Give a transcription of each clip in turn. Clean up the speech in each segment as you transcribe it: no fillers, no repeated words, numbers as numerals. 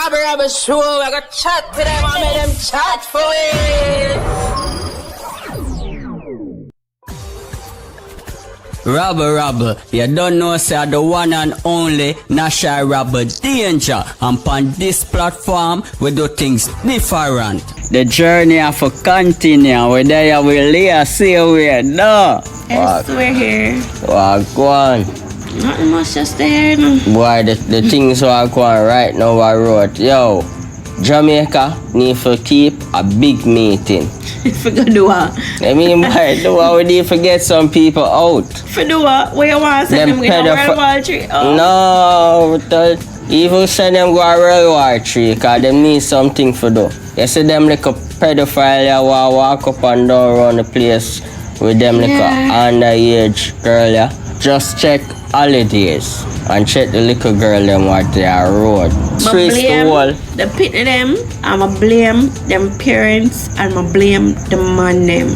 Rabble Rabble Show. I got chat to them and make them chat for it. Rabble Rabble, you don't know say the one and only NASH-I Rabble Danger, and on this platform we do things different. The journey have to continue, we're there with LEYA, see we no. Yes, we're here. Go on. Nothing much just there. No. Boy, the things are going right now I wrote, yo, Jamaica need to keep a big meeting. For do what? I mean, boy, do what we need to get some people out. For do what? Where you want to send them go World War III? No, even send them go World War III, because they need something to do. You see them like a pedophile that walk up and down around the place with them like a underage girl, yeah. Just check holidays and check the little girl them what they are road. Trace the wall. The pit of them, I'ma blame them parents and I'ma blame the man them.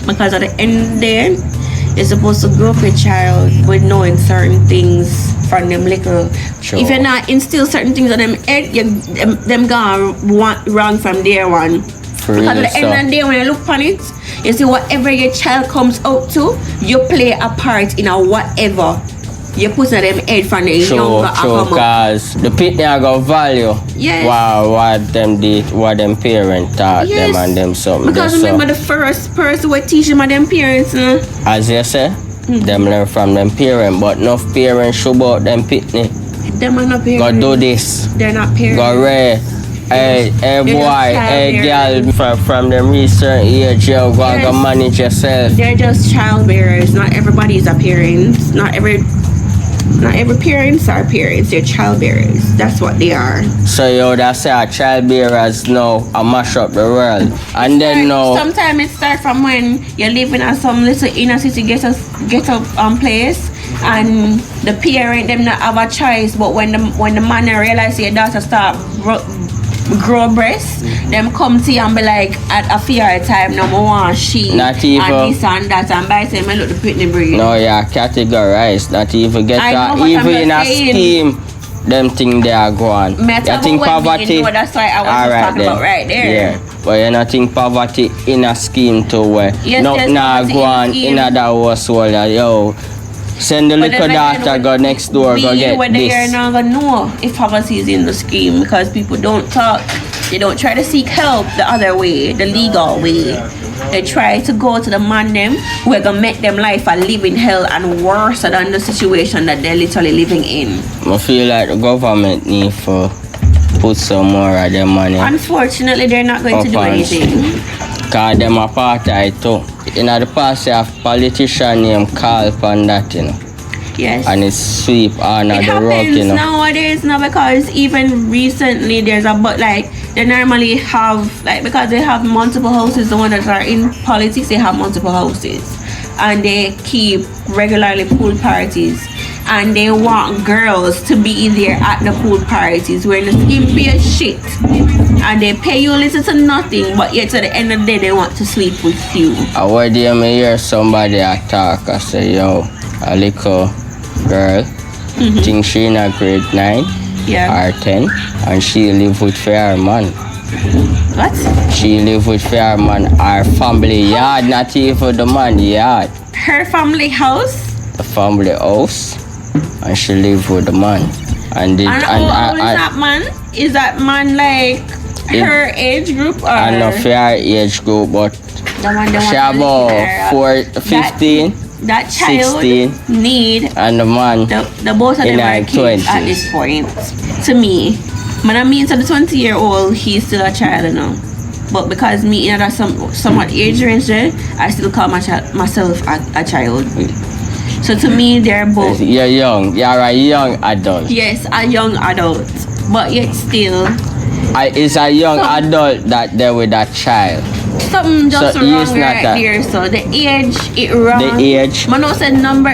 Because at the end of the day, you're supposed to grow up a child with knowing certain things from them little. Sure. If you're not instill certain things on them head, them gone wrong from day one. Because at the end of the day, when you look on it, you see whatever your child comes out to, you play a part in a whatever you put on them head from the younger because the pit they got value. Yes. Wow, what them did, what them parents taught them and them something. Because remember the first person who teach them and them parents, as you say, them learn from them parents, but enough parents show about them pitney. Them are not parents. Go do this. They're not parents. Go rare. Hey boy, hey girl, from them research age, you go manage yourself. They're just child bearers. Not everybody is a parent. Not every parents are parents. They're child bearers. That's what they are. So you that's say a child bearers now a mash up the world, and then now. Sometimes it starts from when you're living at some little inner city get up place, and the parent them not have a choice. But when the man realize your daughter start grow breasts, them come to you and be like, at a fear time, no more want she not even and this and that, and by the time I look the pitney breed. No, yeah, categorize, not even get that, even in a scheme, them thing they are going. You think poverty? No, that's why I was talking about right there. Yeah, but you not think poverty in a scheme to where nothing go on in other household, yo. Send the little daughter go next door, go get this. They're not gonna know if poverty is in the scheme because people don't talk. They don't try to seek help the other way, the legal way. They try to go to the man them who are gonna make them life a living hell and worse than the situation that they're literally living in. I feel like the government need to put some more of their money. Unfortunately, they're not going to do anything. Because them apartheid too. In the past, you have politician named Carl upon that, you know. Yes. And it's sweep on the rock, you know. Nowadays, now because even recently there's they normally have because they have multiple houses. The ones that are in politics, they have multiple houses, and they keep regularly pool parties. And they want girls to be there at the pool parties where the scheme be a shit. And they pay you little to nothing, but yet at the end of the day they want to sleep with you. I where do you hear somebody talk? I say, yo, a little girl, think she in a grade 9 or 10, and she live with her man. What? She live with her man, her family yard, not even the man yard. Her family house? The family house. And she live with the man. And how old is that man? Is that man like her age group or? I know her age group, but she about 15. That child 16, need and the man the both of them are kids 20s. At this point. To me, when I mean to the 20-year-old, he's still a child, you know. But because me in that somewhat age range there, I still call myself a child. So to me, they're both. You're young. You're a young adult. Yes, a young adult. But yet still. It's a young adult that they're with that child. Something just wrong right there. So the age, it wrong. The age. Man, no said number.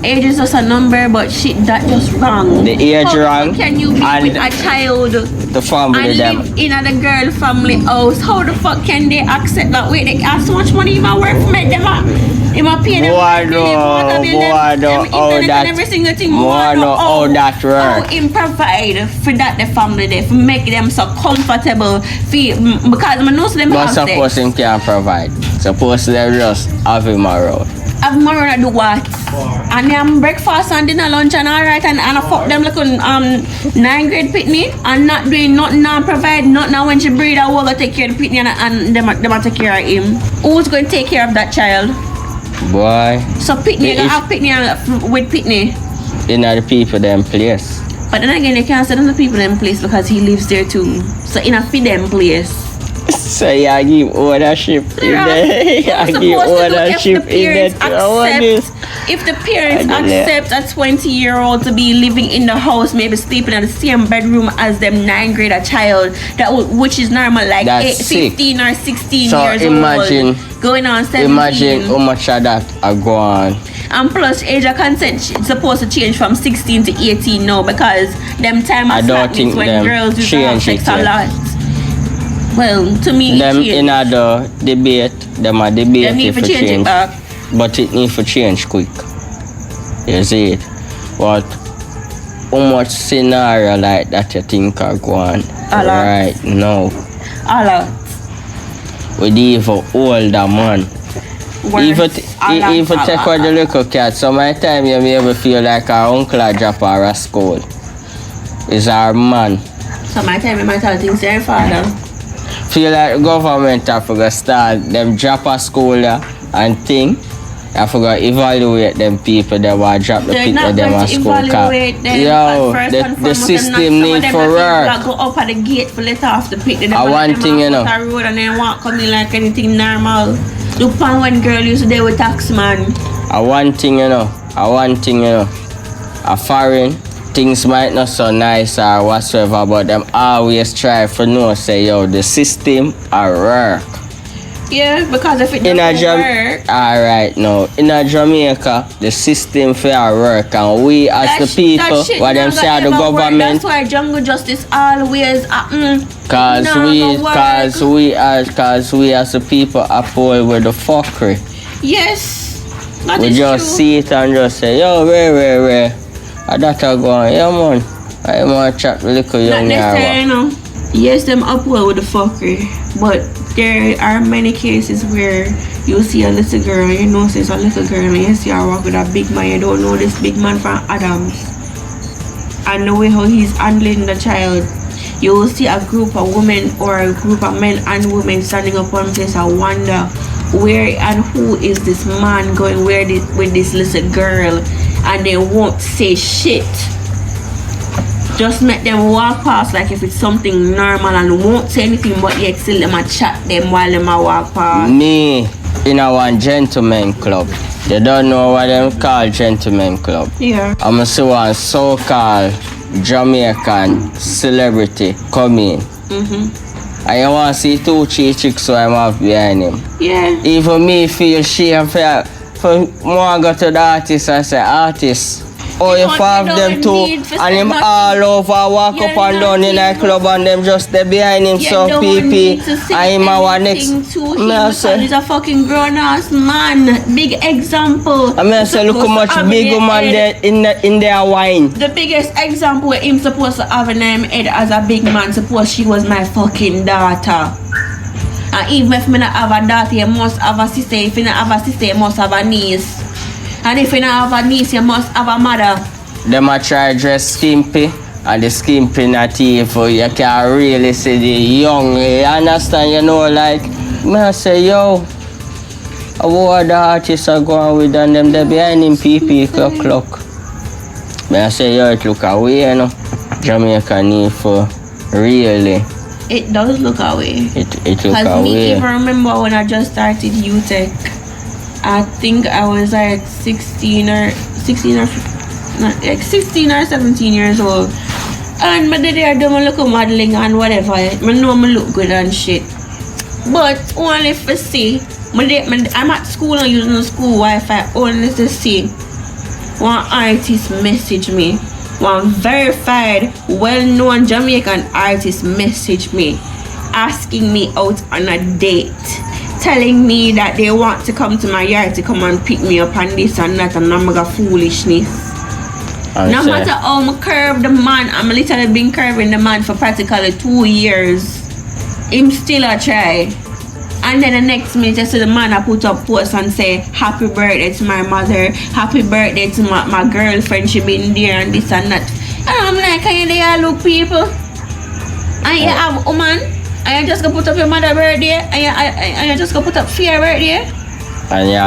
Age is just a number, but shit, that just wrong. The age wrong. Can you be with a child? The family and them. live in a girl family house? How the fuck can they accept that? Wait, they have so much money in my work to make them up. Him a pay them Boy, bill, him water bill, them internet and every single thing. More know how that How work. him provide for that the family there, for make them so comfortable, because I know them But have suppose him can't provide. Suppose they just have him around. Have more to do what? And them breakfast and dinner, lunch and alright, and I fuck them like 9th grade pitney and not doing nothing, not provide nothing. When she breed, I will take care of the pitney and them take care of him. Who's going to take care of that child? Boy, So pitney, you have pitney with pitney. you know the people them place. But then again, you can't send them the people in place because he lives there too. So in a fit them place. So yeah, give ownership in there. Yeah, give ownership in there. If the parents accept a 20-year-old to be living in the house, maybe sleeping in the same bedroom as them 9th grade child, which is normal, like 15 or 16 so years imagine, old, going on 17. Imagine how much of that are gone. And plus, age of consent is supposed to change from 16 to 18 now because them time I of don't slackness think when them girls used to have change sex it a yet. lot. Well, to me, Them it changed. in other debate, them a debate Them need if to it change it change. back. But it need to change quick. You see it? But how much scenario like that you think are going A lot. right now? A lot. With even older man. Worse. Even take out the little cat, so my time you may ever feel like our uncle a drop her at school. Is our man. So my time you might have things to your father. Feel like the government have to go start them drop a school and thing. I forgot evaluate them people that will drop the They're people not them going at to school. evaluate them. Yo, First and the foremost, system need for work. Go up at the gate for let off the pit. I want thing, you know. Road and then walk coming like anything normal. Look on one girl used to deal with tax man. I want thing, you know. A foreign things might not so nice or whatsoever, but them always try for know say yo the system are work. Yeah, because if it In a doesn't work, alright now. In a Jamaica, the system for our work and we as the people what them say are the government. That's why jungle justice always Cause we as the people uphold with the fuckery. Yes, that We is just true. see it and just say, yo, where? And that a going, yeah man. I want to chat with little young Not necessarily, you know. Yes, them upward with the fuckery, but there are many cases where you see a little girl, you know, it's a little girl, and you see her walk with a big man, you don't know this big man from Adams. And the way how he's handling the child, you will see a group of women or a group of men and women standing up one place. I wonder where and who is this man going with this little girl, and they won't say shit. Just make them walk past like if it's something normal and won't say anything, but yet still them a chat them while them a walk past. Me in a one gentleman club. They don't know what them call gentleman club. Yeah. I'm a see one so-called Jamaican celebrity come in. And you want to see 2 chicks so I'm off behind him. Yeah. Even me feel shame for more go to the artist and say, artist, oh you have them too, and him all over walk up and down in a club and them just there behind him so PP and him our next. He's a fucking grown ass man. Big example. I mean say look how much big man there in their wine. The biggest example where him supposed to have a name head as a big man, suppose she was my fucking daughter. And even if me not have a daughter, you must have a sister. If you not have a sister, you must have a niece. And if you not have a niece, you must have a mother. Them a try dress skimpy and the skimpy not evil. You can really see the young. You understand, you know, like me I say yo, what the artists are going with and them they behind him PP clock. Me I say yo it look away, you know. Jamaica need for really. It does look away. It look Because me away. even remember when I just started UTech, I think I was like 16 or 17 years old. And my daddy I do my look modeling and whatever. I know me look good and shit. But only for see, I'm at school and using the school Wi-Fi only to see one artist message me. One verified, well-known Jamaican artist messaged me asking me out on a date. telling me that they want to come to my yard to come and pick me up and this and that and I'm a foolishness. No matter how I curve the man, I'm literally been curving the man for practically 2 years. Him still a try. And then the next minute I see the man I put up post and say happy birthday to my mother, happy birthday to my girlfriend, she been there and this and that. And I'm like, can you there look people? And you have woman, and you just go put up your mother birthday, and you just go put up fear birthday. And you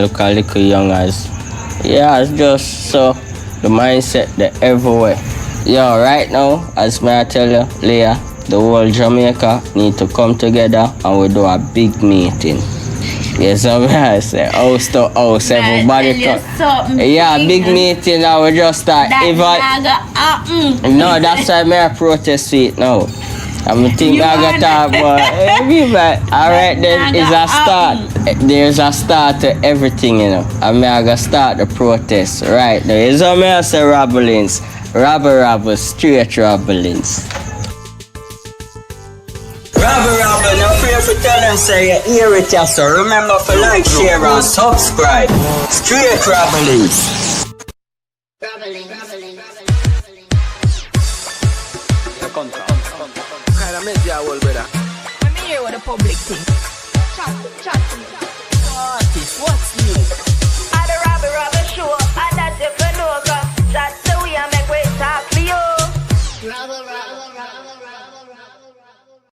look a little young as. Yeah, it's just so the mindset that everywhere. Yo, right now, as may I tell you, Leah, the whole Jamaica need to come together and we do a big meeting. Yes, I say house to house, everybody come. Yeah, big meeting and we just start. No, that's why I protest it now. I'm thinking I got talk about alright then is a start. There's a start to everything, you know. I gotta start the protest right now. It's what I say rabblings. Rabble, straight rabblings. Rabble, no fear for tell them say you hear it, yeah, so remember to like, share and subscribe. Straight rabblings. Kinda make ya old brother. Let me hear what the public think. Chat to me. What's new?